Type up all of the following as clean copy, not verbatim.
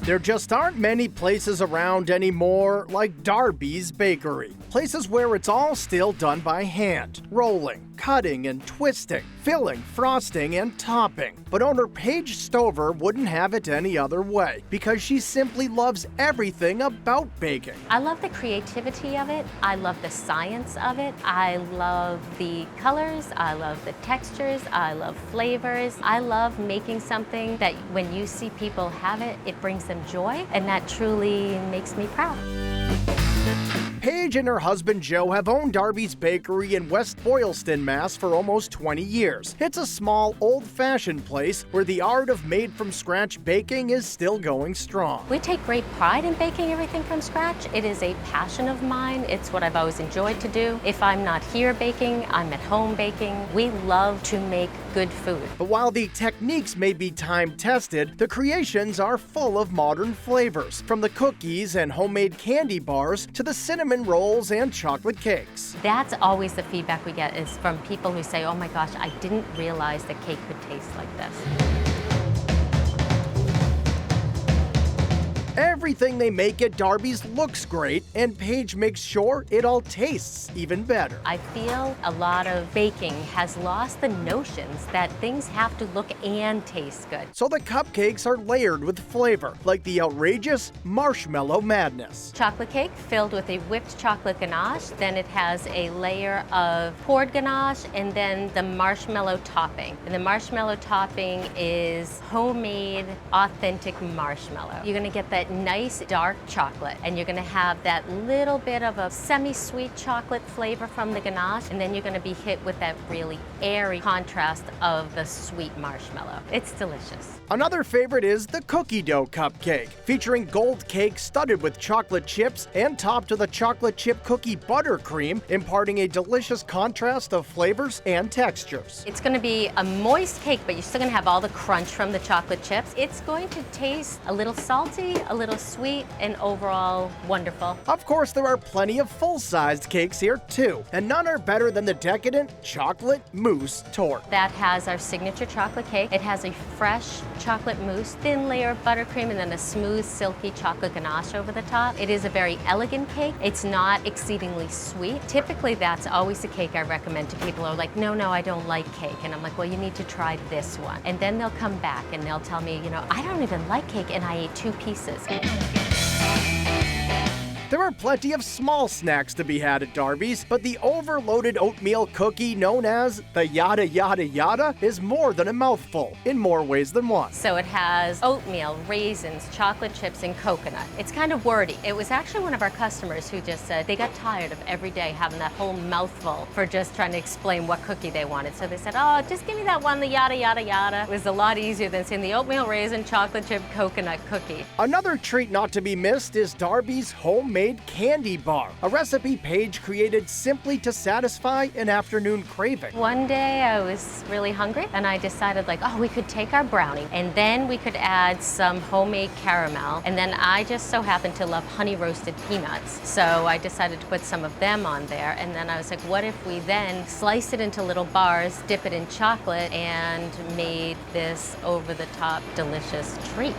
There just aren't many places around anymore like Darbys Bakery. Places where it's all still done by hand, rolling, cutting and twisting, filling, frosting, and topping. But owner Paige Stover wouldn't have it any other way because she simply loves everything about baking. I love the creativity of it. I love the science of it. I love the colors. I love the textures. I love flavors. I love making something that when you see people have it, it brings them joy, and that truly makes me proud. Paige and her husband Joe have owned Darbys Bakery in West Boylston, Mass. For almost 20 years. It's a small, old-fashioned place where the art of made-from-scratch baking is still going strong. We take great pride in baking everything from scratch. It is a passion of mine. It's what I've always enjoyed to do. If I'm not here baking, I'm at home baking. We love to make good food. But while the techniques may be time-tested, the creations are full of modern flavors, from the cookies and homemade candy bars to the cinnamon rolls and chocolate cakes. That's always the feedback we get, is from people who say, oh my gosh, I didn't realize that cake could taste like this. Everything they make at Darby's looks great, and Paige makes sure it all tastes even better. I feel a lot of baking has lost the notions that things have to look and taste good. So the cupcakes are layered with flavor, like the outrageous marshmallow madness. Chocolate cake filled with a whipped chocolate ganache, then it has a layer of poured ganache, and then the marshmallow topping. And the marshmallow topping is homemade, authentic marshmallow. You're gonna get that nice dark chocolate, and you're gonna have that little bit of a semi-sweet chocolate flavor from the ganache, and then you're gonna be hit with that really airy contrast of the sweet marshmallow. It's delicious. Another favorite is the cookie dough cupcake, featuring gold cake studded with chocolate chips and topped with a chocolate chip cookie buttercream, imparting a delicious contrast of flavors and textures. It's gonna be a moist cake, but you're still gonna have all the crunch from the chocolate chips. It's going to taste a little salty, a little sweet, and overall wonderful. Of course, there are plenty of full-sized cakes here too, and none are better than the decadent chocolate mousse torte. That has our signature chocolate cake. It has a fresh chocolate mousse, thin layer of buttercream, and then a smooth, silky chocolate ganache over the top. It is a very elegant cake. It's not exceedingly sweet. Typically, that's always the cake I recommend to people who are like, no, I don't like cake. And I'm like, well, you need to try this one. And then they'll come back and they'll tell me, I don't even like cake, and I ate 2 pieces. There are plenty of small snacks to be had at Darby's, but the overloaded oatmeal cookie known as the Yada Yada Yada is more than a mouthful, in more ways than one. So it has oatmeal, raisins, chocolate chips, and coconut. It's kind of wordy. It was actually one of our customers who just said they got tired of every day having that whole mouthful for just trying to explain what cookie they wanted. So they said, oh, just give me that one, the Yada Yada Yada. It was a lot easier than saying the oatmeal, raisin, chocolate chip, coconut cookie. Another treat not to be missed is Darby's homemade candy bar, a recipe Paige created simply to satisfy an afternoon craving. One day I was really hungry and I decided we could take our brownie and then we could add some homemade caramel, and then I just so happened to love honey roasted peanuts. So I decided to put some of them on there, and then I was like, what if we then slice it into little bars, dip it in chocolate, and made this over-the-top delicious treat.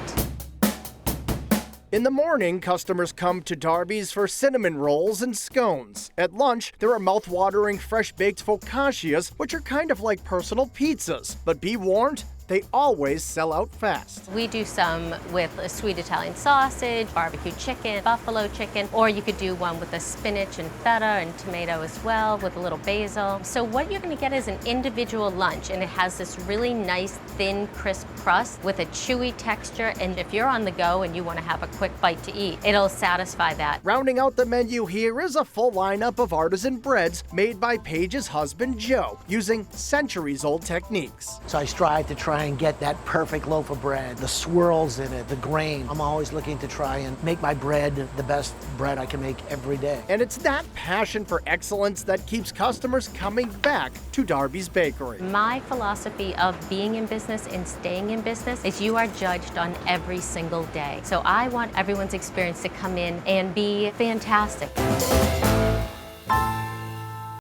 In the morning, customers come to Darby's for cinnamon rolls and scones. At lunch, there are mouth-watering fresh-baked focaccias, which are kind of like personal pizzas. But be warned, they always sell out fast. We do some with a sweet Italian sausage, barbecue chicken, buffalo chicken, or you could do one with a spinach and feta and tomato as well with a little basil. So what you're gonna get is an individual lunch, and it has this really nice, thin, crisp crust with a chewy texture, and if you're on the go and you wanna have a quick bite to eat, it'll satisfy that. Rounding out the menu here is a full lineup of artisan breads made by Paige's husband Joe, using centuries-old techniques. So I strive to try and get that perfect loaf of bread, the swirls in it, the grain. I'm always looking to try and make my bread the best bread I can make every day. And it's that passion for excellence that keeps customers coming back to Darbys Bakery. My philosophy of being in business and staying in business is you are judged on every single day. So I want everyone's experience to come in and be fantastic.